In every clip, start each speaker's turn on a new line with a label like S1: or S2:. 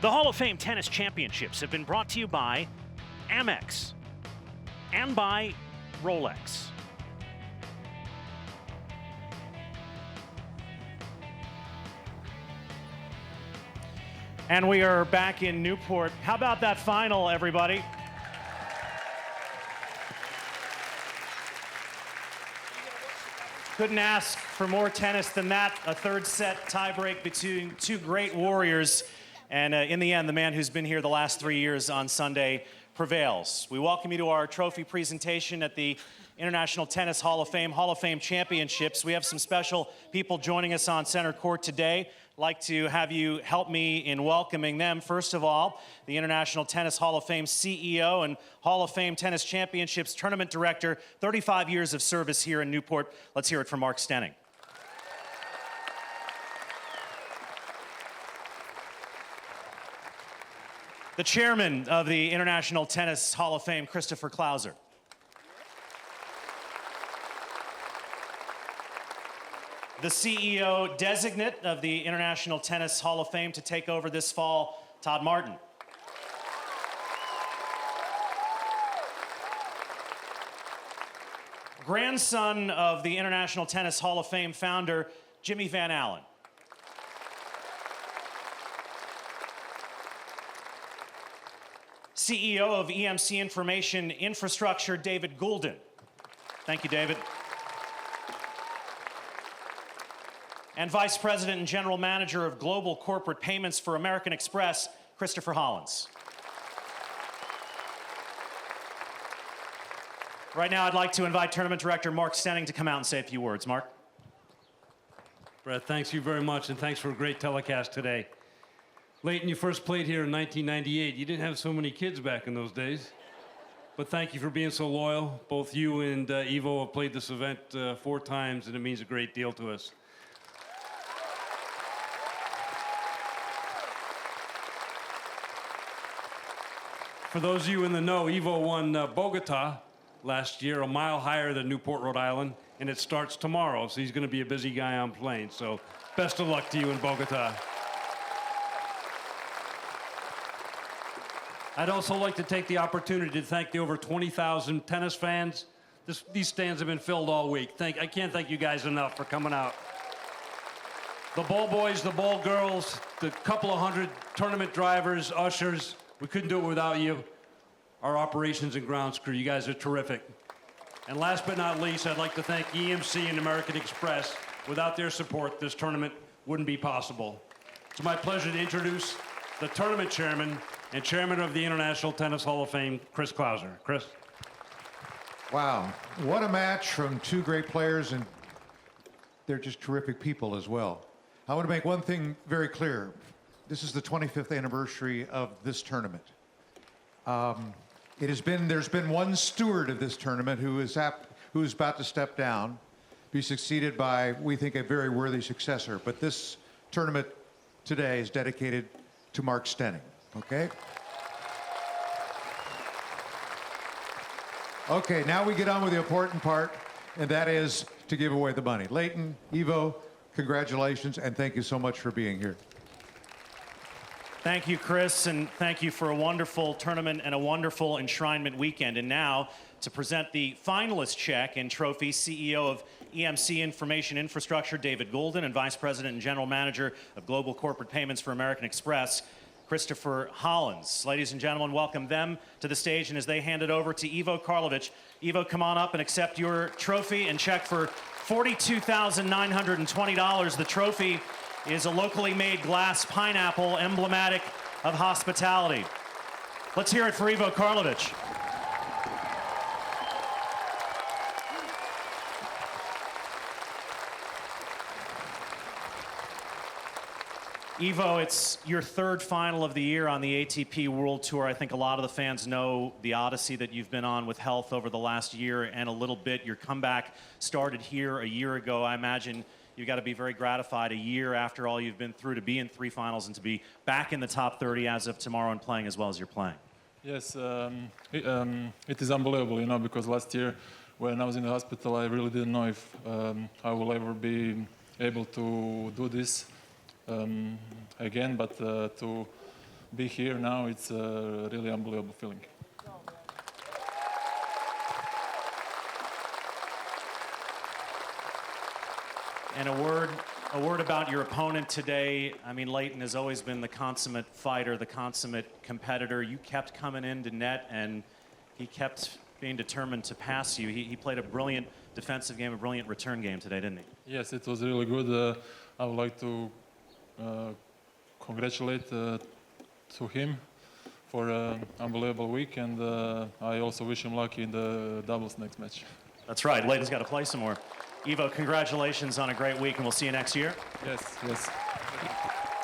S1: The Hall of Fame Tennis Championships have been brought to you by Amex and by Rolex. And we are back in Newport. How about that final, everybody? Couldn't ask for more tennis than that. A third set tiebreak between two great warriors. And in the end, the man who's been here the last 3 years on Sunday prevails. We welcome you to our trophy presentation at the International Tennis Hall of Fame Championships. We have some special people joining us on center court today. I'd like to have you help me in welcoming them. First of all, the International Tennis Hall of Fame CEO and Hall of Fame Tennis Championships Tournament Director, 35 years of service here in Newport. Let's hear it from Mark Stenning. The chairman of the International Tennis Hall of Fame, Christopher Klauser. The CEO designate of the International Tennis Hall of Fame to take over this fall, Todd Martin. Grandson of the International Tennis Hall of Fame founder, Jimmy Van Allen. CEO of EMC Information Infrastructure, David Goulden. Thank you, David. And Vice President and General Manager of Global Corporate Payments for American Express, Christopher Hollins. Right now, I'd like to invite Tournament Director Mark Stenning to come out and say a few words. Mark.
S2: Brett, thanks you very much, and thanks for a great telecast today. Lleyton, you first played here in 1998. You didn't have so many kids back in those days. But thank you for being so loyal. Both you and Ivo have played this event 4 times, and it means a great deal to us. For those of you in the know, Ivo won Bogota last year, a mile higher than Newport, Rhode Island, and it starts tomorrow, so he's going to be a busy guy on plane. So best of luck to you in Bogota. I'd also like to take the opportunity to thank the over 20,000 tennis fans. These stands have been filled all week. I can't thank you guys enough for coming out. The ball boys, the ball girls, the couple of hundred tournament drivers, ushers, we couldn't do it without you. Our operations and grounds crew, you guys are terrific. And last but not least, I'd like to thank EMC and American Express. Without their support, this tournament wouldn't be possible. It's my pleasure to introduce the tournament chairman and chairman of the International Tennis Hall of Fame, Chris Klauser. Chris.
S3: Wow, what a match from 2 great players, and they're just terrific people as well. I want to make one thing very clear. This is the 25th anniversary of this tournament. There's been one steward of this tournament who is about to step down, be succeeded by, we think, a very worthy successor. But this tournament today is dedicated to Mark Stenning, okay? Okay, now we get on with the important part, and that is to give away the money. Lleyton, Ivo, congratulations, and thank you so much for being here.
S1: Thank you, Chris, and thank you for a wonderful tournament and a wonderful enshrinement weekend. And now, to present the finalist check and trophy, CEO of EMC Information Infrastructure, David Goulden, and Vice President and General Manager of Global Corporate Payments for American Express, Christopher Hollins. Ladies and gentlemen, welcome them to the stage, and as they hand it over to Ivo Karlovic. Ivo, come on up and accept your trophy and check for $42,920. The trophy is a locally made glass pineapple emblematic of hospitality. Let's hear it for Ivo Karlovic. Ivo, it's your 3rd final of the year on the ATP World Tour. I think a lot of the fans know the odyssey that you've been on with health over the last year and a little bit. Your comeback started here a year ago. I imagine you've got to be very gratified a year after all you've been through to be in 3 finals and to be back in the top 30 as of tomorrow and playing as well as you're playing.
S4: Yes, it is unbelievable, you know, because last year when I was in the hospital, I really didn't know if I will ever be able to do this again, but to be here now, it's a really unbelievable feeling.
S1: And a word about your opponent today. I mean, Lleyton has always been the consummate fighter, the consummate competitor. You kept coming into net, and he kept being determined to pass you. He played a brilliant defensive game, a brilliant return game today, didn't he?
S4: Yes, it was really good. I would like to congratulate to him for an unbelievable week, and I also wish him luck in the doubles next match.
S1: That's right. Lleyton's got to play some more. Ivo, congratulations on a great week, and we'll see you next year.
S4: Yes, yes.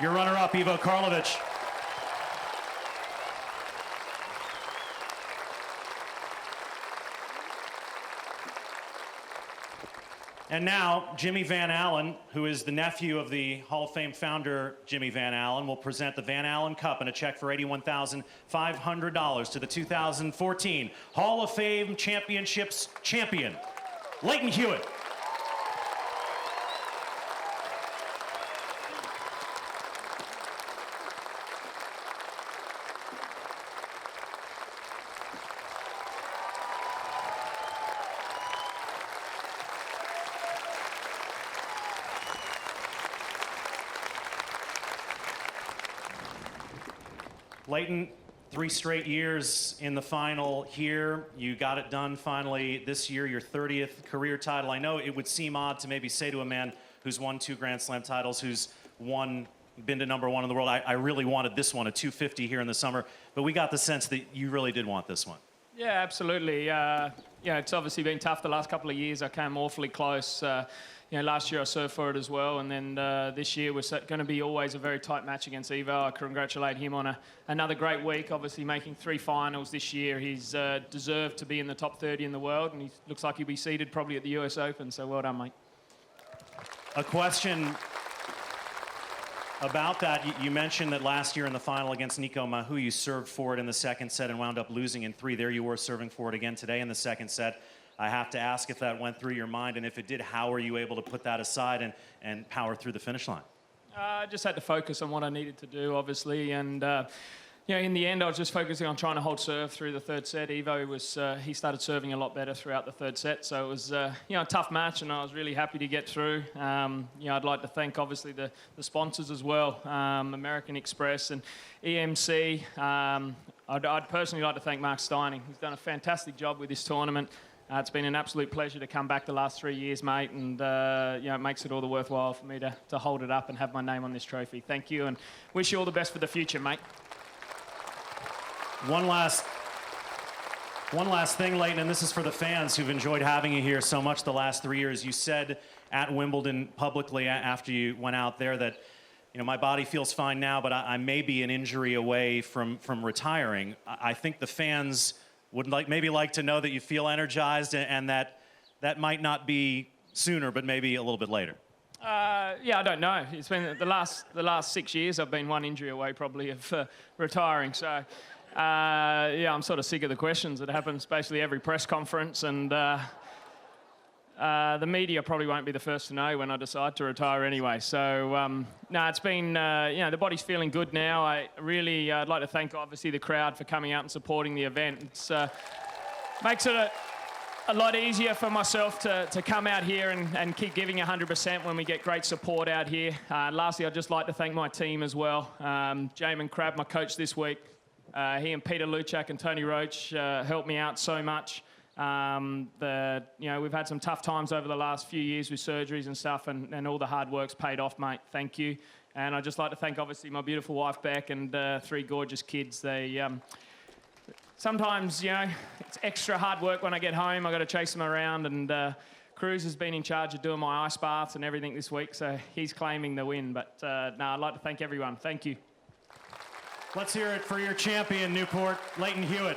S1: Your runner-up, Ivo Karlovic. And now, Jimmy Van Allen, who is the nephew of the Hall of Fame founder, Jimmy Van Allen, will present the Van Allen Cup and a check for $81,500 to the 2014 Hall of Fame Championships champion, Lleyton Hewitt. Lleyton, 3 straight years in the final here. You got it done finally this year, your 30th career title. I know it would seem odd to maybe say to a man who's won 2 Grand Slam titles, who's been to #1 in the world, I really wanted this one, a 250 here in the summer, but we got the sense that you really did want this one.
S5: Yeah, absolutely. It's obviously been tough the last couple of years. I came awfully close. Last year I served for it as well, and then this year was going to be always a very tight match against Ivo. I congratulate him on another great week, obviously making 3 finals this year. He's deserved to be in the top 30 in the world, and he looks like he'll be seated probably at the US Open, so well done, mate.
S1: A question about that. You mentioned that last year in the final against Nico Mahu, you served for it in the second set and wound up losing in 3. There you were serving for it again today in the second set. I have to ask if that went through your mind, and if it did, how were you able to put that aside and power through the finish line?
S5: I just had to focus on what I needed to do, obviously, and in the end, I was just focusing on trying to hold serve through the third set. Ivo he started serving a lot better throughout the third set, so it was a tough match, and I was really happy to get through. I'd like to thank obviously the sponsors as well, American Express and EMC. I'd personally like to thank Mark Steining. He's done a fantastic job with this tournament. It's been an absolute pleasure to come back the last 3 years, mate, and it makes it all the worthwhile for me to hold it up and have my name on this trophy. Thank you, and wish you all the best for the future, mate.
S1: One last thing, Lleyton, and this is for the fans who've enjoyed having you here so much the last 3 years. You said at Wimbledon publicly after you went out there that, my body feels fine now, but I may be an injury away from retiring. I think the fans would maybe like to know that you feel energized, and that might not be sooner, but maybe a little bit later.
S5: I don't know. It's been the last 6 years. I've been one injury away probably of retiring. So, I'm sort of sick of the questions that happens basically every press conference, and the media probably won't be the first to know when I decide to retire anyway. So, it's been, the body's feeling good now. I'd like to thank, obviously, the crowd for coming out and supporting the event. It's makes it a lot easier for myself to come out here and keep giving 100% when we get great support out here. Lastly, I'd just like to thank my team as well. Jamin Crabb, my coach this week. He and Peter Luchak and Tony Roach helped me out so much. We've had some tough times over the last few years with surgeries and stuff, and all the hard work's paid off, mate. Thank you. And I'd just like to thank, obviously, my beautiful wife, Beck, and 3 gorgeous kids. They sometimes, it's extra hard work when I get home. I've got to chase them around, and Cruz has been in charge of doing my ice baths and everything this week, so he's claiming the win. But, I'd like to thank everyone. Thank you.
S1: Let's hear it for your champion, Newport, Lleyton Hewitt.